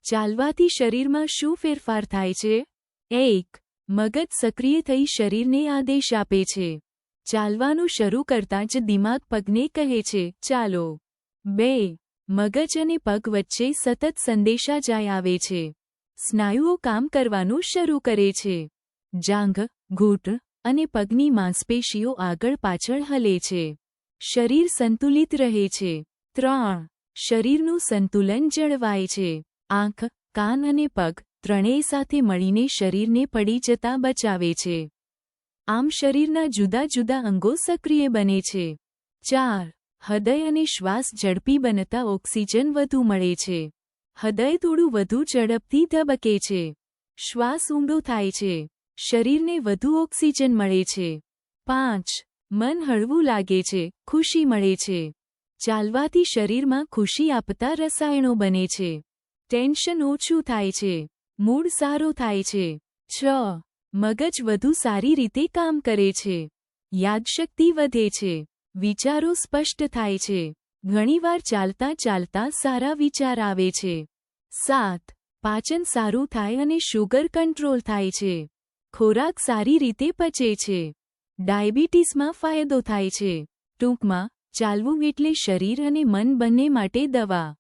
ચાલવાથી શરીરમાં શું ફેરફાર થાય છે? 1. મગજ સક્રિય થઈ શરીરને આદેશ આપે છે. ચાલવાનું શરૂ કરતાં જ દિમાગ પગને કહે છે, ચાલો. 2. મગજ અને પગ વચ્ચે સતત સંદેશા જાય આવે છે. સ્નાયુઓ કામ કરવાનું શરૂ કરે છે. જાંઘ, ઘૂંટણ અને પગની માંસપેશીઓ આગળ પાછળ હલે છે. શરીર સંતુલિત રહે છે. 3. શરીરનું સંતુલન જળવાય છે. આંખ, કાન અને પગ ત્રણેય સાથે મળીને શરીરને પડી જતાં બચાવે છે. આમ શરીરના જુદા જુદા અંગો સક્રિય બને છે. 4. હૃદય અને શ્વાસ ઝડપી બનતા ઓક્સિજન વધુ મળે છે. હૃદય થોડું વધુ ઝડપથી ધબકે છે. શ્વાસ ઊંડો થાય છે. શરીરને વધુ ઓક્સિજન મળે છે. 5. મન હળવું લાગે છે, ખુશી મળે છે. ચાલવાથી શરીરમાં ખુશી આપતા રસાયણો બને છે. ટેન્શન ઓછું થાય છે. મૂડ સારો થાય છે. 6. મગજ વધુ સારી રીતે કામ કરે છે. યાદશક્તિ વધે છે. વિચારો સ્પષ્ટ થાય છે. ઘણીવાર ચાલતા ચાલતા સારા વિચાર આવે છે. 7. પાચન સારું થાય અને શુગર કંટ્રોલ થાય છે. ખોરાક સારી રીતે પચે છે. ડાયાબિટીસમાં ફાયદો થાય છે. ટૂંકમાં, ચાલવું એટલે શરીર અને મન બંને માટે દવા.